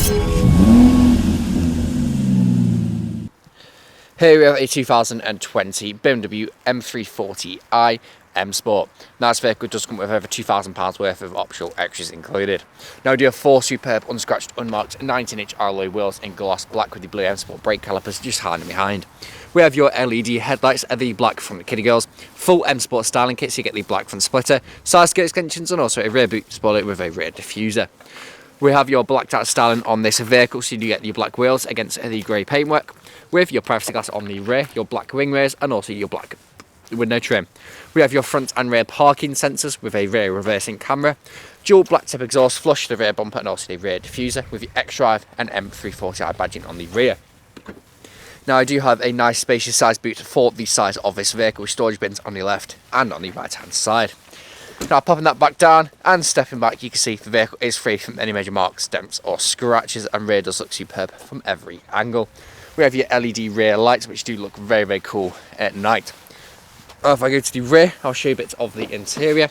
Here we have a 2020 BMW M340i M Sport. Now this vehicle does come with over £2,000 worth of optional extras included. Now we do have 4 superb, unscratched, unmarked 19-inch alloy wheels in gloss black with the blue M Sport brake calipers just hiding behind. We have your LED headlights, the black from the kiddie girls, full M Sport styling kit, so you get the black front splitter, side skirt extensions and also a rear boot spoiler with a rear diffuser. We have your blacked out styling on this vehicle, so you do get your black wheels against the grey paintwork, with your privacy glass on the rear, your black wing mirrors and also your black window trim. We have your front and rear parking sensors with a rear reversing camera, dual black tip exhaust flush to the rear bumper and also the rear diffuser with your XDRIVE and M340i badging on the rear. Now I do have a nice spacious size boot for the size of this vehicle with storage bins on the left and on the right hand side. Now popping that back down and stepping back, you can see the vehicle is free from any major marks, dents or scratches, and rear does look superb from every angle. We have your LED rear lights which do look very, very cool at night. If I go to the rear, I'll show you bits of the interior,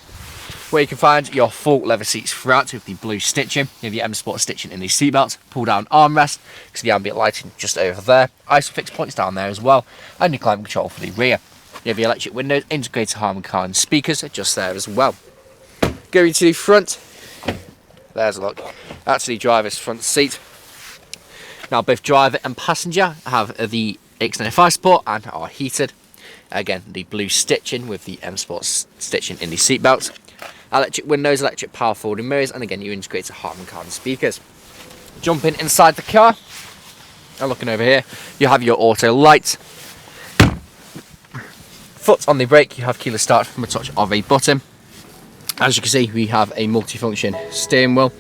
where you can find your full leather seats throughout with the blue stitching. You have your M Sport stitching in the seatbelts, pull down armrest, because the ambient lighting just over there, ISOFIX points down there as well, and your climate control for the rear. You have your electric windows, integrated Harman Kardon speakers just there as well. Going to the front, there's a look, that's the driver's front seat. Now both driver and passenger have the extended thigh support and are heated. Again, the blue stitching with the M Sport stitching in the seat belts. Electric windows, electric power folding mirrors, and again, you integrate Harman Kardon speakers. Jumping inside the car, and looking over here, you have your auto lights. Foot on the brake, you have keyless start from a touch of a button. As you can see, we have a multi-function steering wheel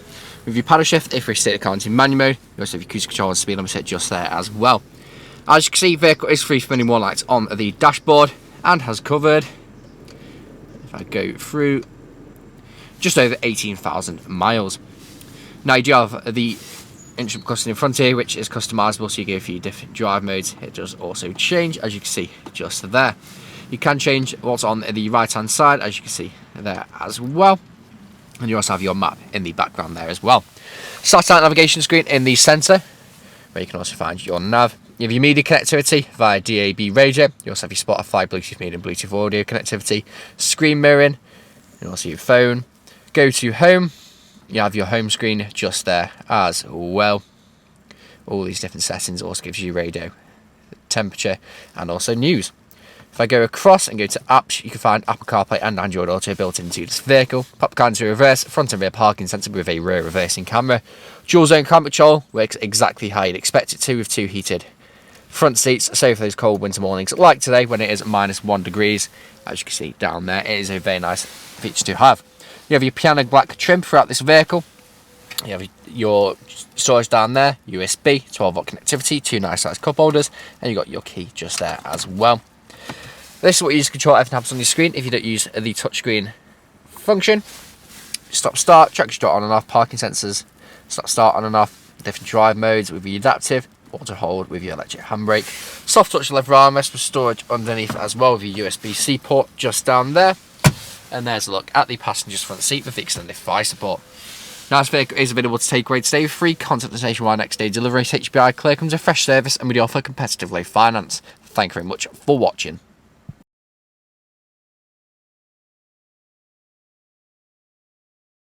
with your paddle shift if we stay the car into manual mode. You also have your cruise control and speed limit set just there as well. As you can see, the vehicle is free from any more lights on the dashboard and has covered, if I go through, just over 18,000 miles. Now you do have the instrument cluster in front here, which is customizable, so you go for your different drive modes. It does also change, as you can see, just there. You can change what's on the right hand side, as you can see there as well. And you also have your map in the background there as well. Satellite navigation screen in the centre, where you can also find your nav. You have your media connectivity via DAB radio. You also have your Spotify, Bluetooth media and Bluetooth audio connectivity. Screen mirroring, and also your phone. Go to home, you have your home screen just there as well. All these different settings also gives you radio, temperature and also news. If I go across and go to apps, you can find Apple CarPlay and Android Auto built into this vehicle. Pop the car into reverse, front and rear parking sensor with a rear reversing camera. Dual zone climate control works exactly how you'd expect it to, with 2 heated front seats, so for those cold winter mornings like today when it is -1 degrees. As you can see down there, it is a very nice feature to have. You have your piano black trim throughout this vehicle. You have your storage down there, USB, 12-volt connectivity, 2 nice sized cup holders, and you've got your key just there as well. This is what you use to control everything that happens on your screen if you don't use the touchscreen function. Stop start, traction start on and off, parking sensors, stop start on and off, different drive modes with your adaptive, auto hold with your electric handbrake, soft touch leather armrest with storage underneath as well with your USB-C port just down there. And there's a look at the passenger's front seat with the extended thigh support. Now this vehicle is available to take away today with free contactless nationwide next day delivery. HPI clear comes a fresh service and we offer competitive low finance. Thank you very much for watching.